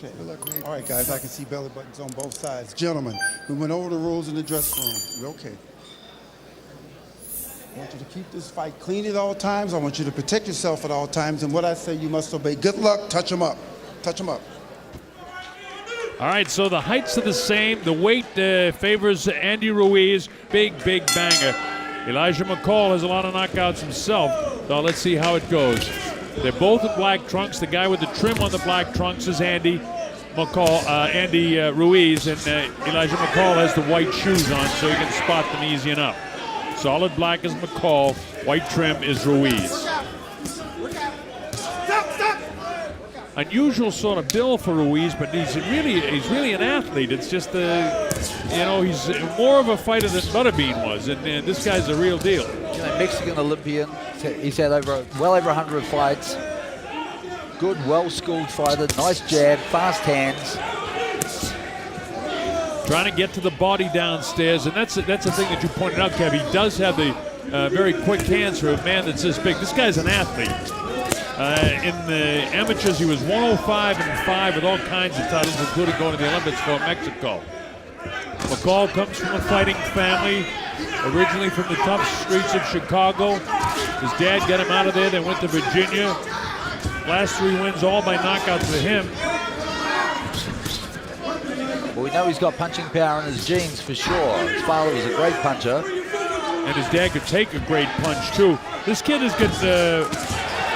Okay. All right, guys, I can see belly buttons on both sides. Gentlemen, we went over the rules in the dressing room. We're okay. I want you to keep this fight clean at all times. I want you to protect yourself at all times. And what I say, you must obey. Good luck. Touch them up. Touch them up. All right, so the heights are the same. The weight favors Andy Ruiz. Big banger. Elijah McCall has a lot of knockouts himself. So let's see how it goes. They're both in black trunks. The guy with the trim on the black trunks is Andy Ruiz, and Elijah McCall has the white shoes on, so you can spot them easy enough. Solid black is McCall, white trim is Ruiz. Unusual sort of build for Ruiz, but he's really an athlete. It's just he's more of a fighter than Butterbean was, and this guy's a real deal. Mexican Olympian. He's had well over 100 fights. Good, well-schooled fighter. Nice jab, fast hands. Trying to get to the body downstairs, and that's the thing that you pointed out, Kev. He does have the very quick hands for a man that's this big. This guy's an athlete. In the amateurs, he was 105-5 with all kinds of titles, including going to the Olympics for Mexico. McCall comes from a fighting family, originally from the tough streets of Chicago. His dad got him out of there, then went to Virginia. Last 3 wins, all by knockouts for him. Well, we know he's got punching power in his genes for sure. His father was a great puncher. And his dad could take a great punch, too. This kid has got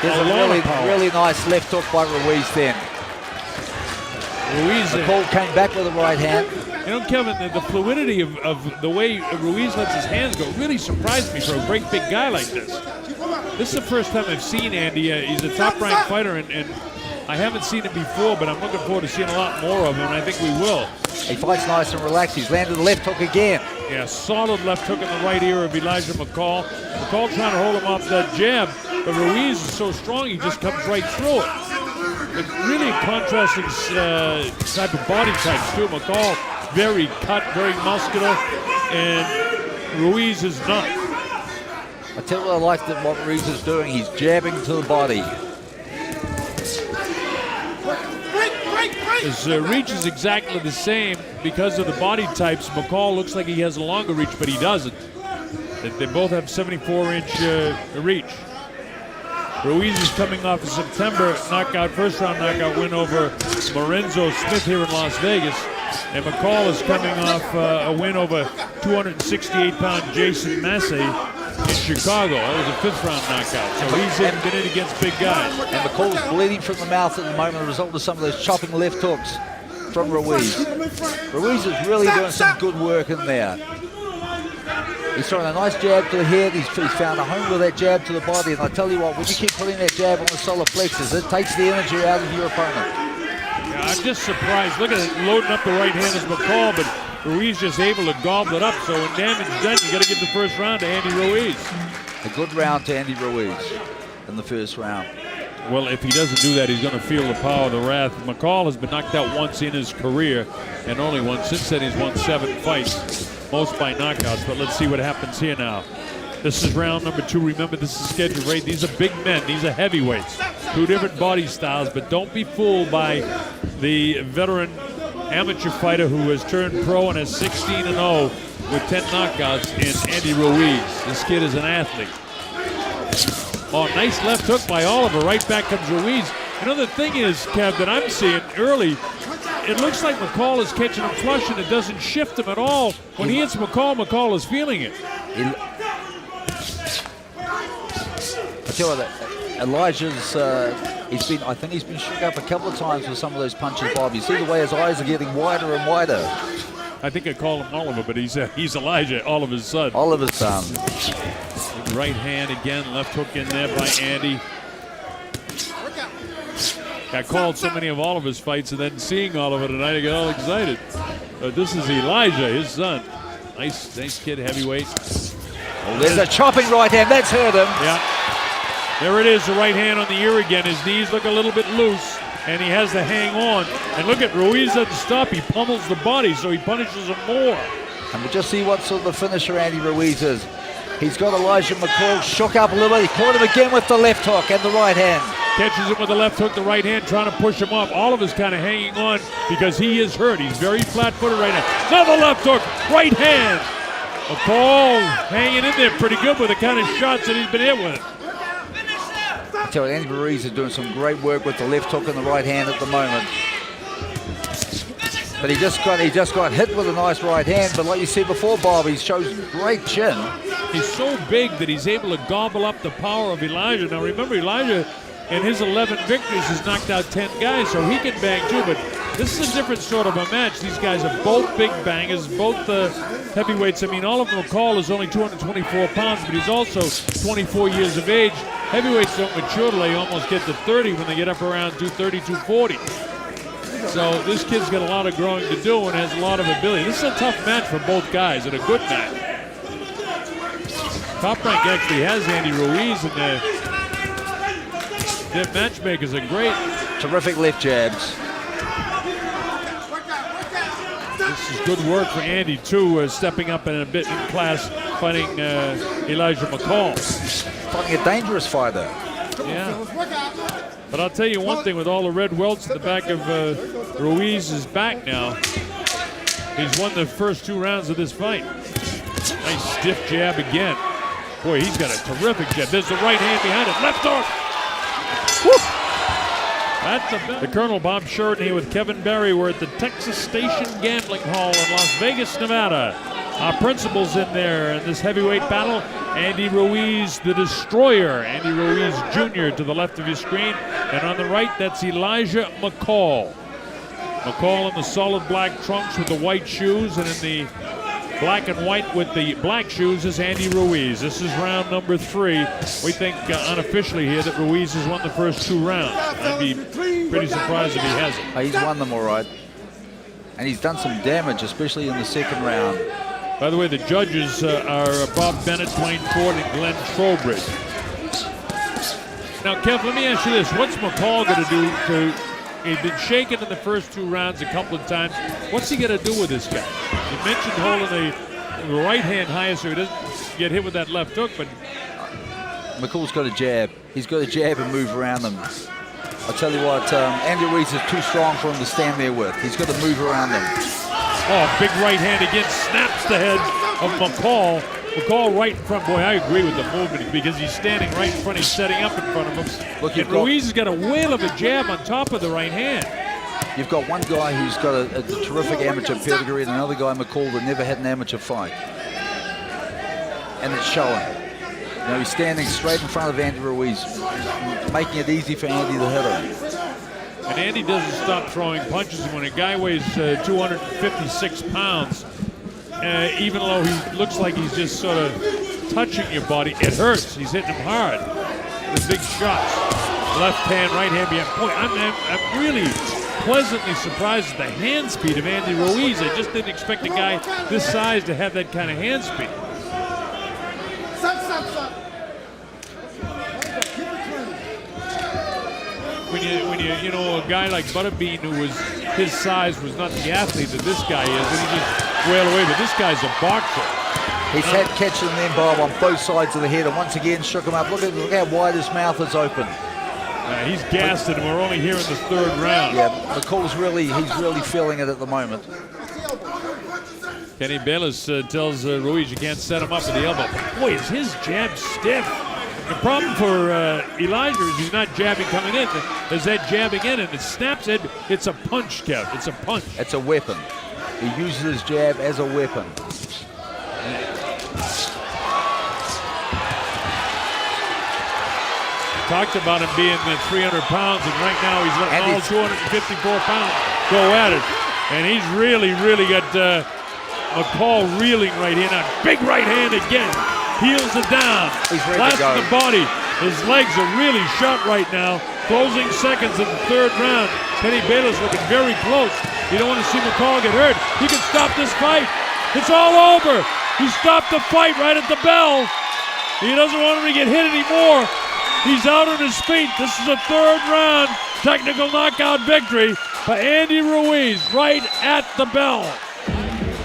there's a really nice left hook by Ruiz then. McCall came back with the right hand. You know, Kevin, the fluidity of the way Ruiz lets his hands go really surprised me for a great big guy like this. This is the first time I've seen Andy. He's a top-ranked fighter, and I haven't seen him before, but I'm looking forward to seeing a lot more of him, and I think we will. He fights nice and relaxed. He's landed the left hook again. Yeah, solid left hook in the right ear of Elijah McCall. McCall trying to hold him off that jab, but Ruiz is so strong he just comes right through it. It's really a contrasting type of body types, too. McCall, very cut, very muscular, and Ruiz is not. I tell you what I like what Ruiz is doing. He's jabbing to the body. His reach is exactly the same because of the body types. McCall looks like he has a longer reach, but he doesn't. They both have 74-inch reach. Ruiz is coming off a September first-round knockout win over Lorenzo Smith here in Las Vegas. And McCall is coming off a win over 268-pound Jason Massey in Chicago. That was a 5th-round knockout. So he's been in against big guys. And McCall's bleeding from the mouth at the moment as a result of some of those chopping left hooks from Ruiz. Ruiz is really doing some good work in there. He's throwing a nice jab to the head. He's found a home with that jab to the body. And I tell you what, when you keep putting that jab on the solar plexus, it takes the energy out of your opponent. Yeah, I'm just surprised. Look at it, loading up the right hand as McCall, but Ruiz just able to gobble it up. So when damage is done, you got to give the first round to Andy Ruiz. A good round to Andy Ruiz in the first round. Well, if he doesn't do that, he's going to feel the power of the wrath. McCall has been knocked out once in his career, and only once. Since then, he's won 7 fights, most by knockouts. But let's see what happens here now. This is round number 2. Remember, this is scheduled right. These are big men. These are heavyweights. 2 different body styles, but don't be fooled by the veteran amateur fighter who has turned pro and has 16-0 with 10 knockouts in Andy Ruiz. This kid is an athlete. Oh, nice left hook by Oliver. Right back comes Ruiz. You know, the thing is, Kev, that I'm seeing early, it looks like McCall is catching him flush, and it doesn't shift him at all. When he hits McCall, McCall is feeling it. I tell you what, Elijah's, I think he's been shook up a couple of times with some of those punches, Bob. You see the way his eyes are getting wider and wider. I think I call him Oliver, but he's Elijah, Oliver's son. Oliver's son. Right hand again, left hook in there by Andy. I called so many of Oliver's fights, and then seeing Oliver tonight, I get all excited. But this is Elijah, his son. Nice kid, heavyweight. Oh, there's a chopping right hand. That's hurt him. Yeah. There it is, the right hand on the ear again. His knees look a little bit loose, and he has to hang on. And look at Ruiz doesn't stop. He pummels the body, so he punishes him more. And we'll just see what sort of a finisher Andy Ruiz is. He's got Elijah McCall shook up a little bit. He caught him again with the left hook and the right hand. Catches him with the left hook, the right hand, trying to push him off. Oliver's kind of hanging on because he is hurt. He's very flat-footed right now. Another left hook, right hand. McCall hanging in there pretty good with the kind of shots that he's been hit with. I tell you, Andy Ruiz is doing some great work with the left hook and the right hand at the moment. But he just got hit with a nice right hand. But like you said before, Bob, he shows great chin. He's so big that he's able to gobble up the power of Elijah. Now remember, Elijah in his 11 victories has knocked out 10 guys, so he can bang too. But this is a different sort of a match. These guys are both big bangers, both heavyweights. I mean, Oliver McCall is only 224 pounds, but he's also 24 years of age. Heavyweights don't mature till they almost get to 30 when they get up around 230, 240. So this kid's got a lot of growing to do and has a lot of ability. This is a tough match for both guys and a good match. Top Rank actually has Andy Ruiz, and their matchmakers are great. Terrific left jabs. This is good work for Andy, too, stepping up in a bit in class, fighting Elijah McCall. Fighting a dangerous fighter. Yeah. But I'll tell you one thing, with all the red welts at the back of Ruiz's back now, he's won the first 2 rounds of this fight. Nice stiff jab again. Boy, he's got a terrific jab. There's the right hand behind it. Left hook. Woo! That's the Colonel Bob Sheridan here with Kevin Barry. We're at the Texas Station Gambling Hall in Las Vegas, Nevada. Our principals in there in this heavyweight battle. Andy Ruiz, the Destroyer. Andy Ruiz Jr. to the left of your screen. And on the right, that's Elijah McCall. McCall in the solid black trunks with the white shoes, and in the black and white with the black shoes is Andy Ruiz. This is round number 3. We think unofficially here that Ruiz has won the first 2 rounds. I'd be pretty surprised if he hasn't. He's won them all right. And he's done some damage, especially in the second round. By the way, the judges are Bob Bennett, Dwayne Ford, and Glenn Trowbridge. Now, Kev, let me ask you this. What's McCall going to do he's been shaken in the first 2 rounds a couple of times. What's he going to do with this guy? You mentioned holding the right hand higher so he doesn't get hit with that left hook, but McCall's got a jab. He's got a jab and move around them. I'll tell you what, Andy Ruiz is too strong for him to stand there with. He's got to move around them. Oh, big right hand again, snaps the head of McCall. McCall right in front. Boy, I agree with the movement because he's standing right in front. He's setting up in front of him. Look, and Ruiz has got a whale of a jab on top of the right hand. You've got one guy who's got a terrific amateur pedigree and another guy, McCall, that never had an amateur fight. And it's showing. You know, he's standing straight in front of Andy Ruiz, making it easy for Andy to hit him. And Andy doesn't stop throwing punches. When a guy weighs 256 pounds, even though he looks like he's just sort of touching your body, it hurts. He's hitting him hard. The big shots. Left hand, right hand behind. Boy, I'm really pleasantly surprised at the hand speed of Andy Ruiz. I just didn't expect a guy this size to have that kind of hand speed. When you know, a guy like Butterbean, who was his size, was not the athlete that this guy is, and he just wailed away. But this guy's a boxer. He's had catching them, Bob, on both sides of the head, and once again shook him up. Look how wide his mouth is open. He's gassed it, and we're only here in the 3rd round. Yeah, McCall's really feeling it at the moment. Kenny Bayless tells Ruiz you can't set him up with the elbow. Boy, is his jab stiff. The problem for Elijah is he's not jabbing coming in. There's that jabbing in, and it snaps it. It's a punch, Kev. It's a punch. It's a weapon. He uses his jab as a weapon. Talked about him being 300 pounds, and right now he's letting all 254 pounds go at it. And he's really got McCall reeling right here. Now, big right hand again. Heels it down. He's ready Last to go. in the body. His legs are really shut right now. Closing seconds in the 3rd round. Kenny Bayless looking very close. You don't want to see McCall get hurt. He can stop this fight. It's all over. He stopped the fight right at the bell. He doesn't want him to get hit anymore. He's out on his feet. This is a 3rd round technical knockout victory for Andy Ruiz right at the bell.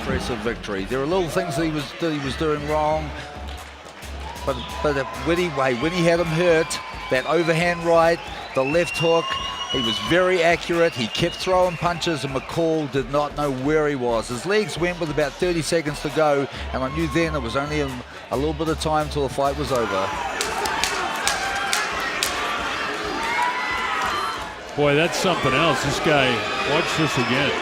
Impressive victory. There are little things that he was doing wrong. But when he had him hurt, that overhand right, the left hook. He was very accurate. He kept throwing punches, and McCall did not know where he was. His legs went with about 30 seconds to go, and I knew then it was only a little bit of time till the fight was over. Boy, that's something else. This guy, watch this again.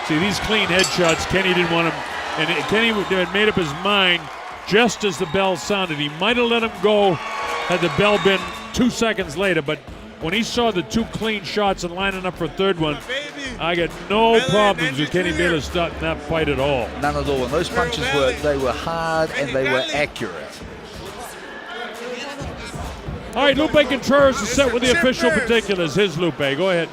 See, these clean headshots, Kenny didn't want him, and Kenny had made up his mind just as the bell sounded. He might have let him go had the bell been 2 seconds later, but when he saw the 2 clean shots and lining up for a third one, I got no problems with Kenny Bayless starting that fight at all. None at all. And those punches they were hard and they were accurate. All right, Lupe Contreras is set with the official particulars. Here's Lupe. Go ahead.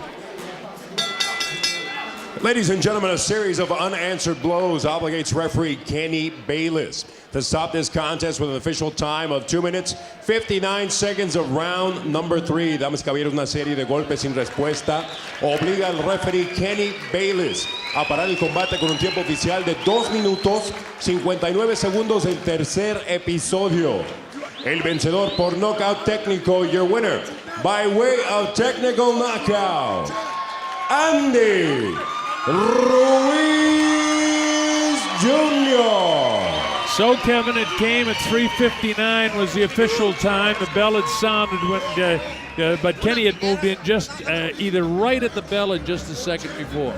Ladies and gentlemen, a series of unanswered blows obligates referee Kenny Bayless to stop this contest with an official time of 2 minutes, 59 seconds of round number 3. Damas y caballeros, una serie de golpes sin respuesta obliga al referee Kenny Bayless a parar el combate con un tiempo oficial de 2 minutos, 59 segundos del tercer episodio. El vencedor por knockout técnico, your winner, by way of technical knockout, Andy Ruiz Jr. So, Kevin, it came at 3:59 was the official time. The bell had sounded when, but Kenny had moved in just either right at the bell or just a second before.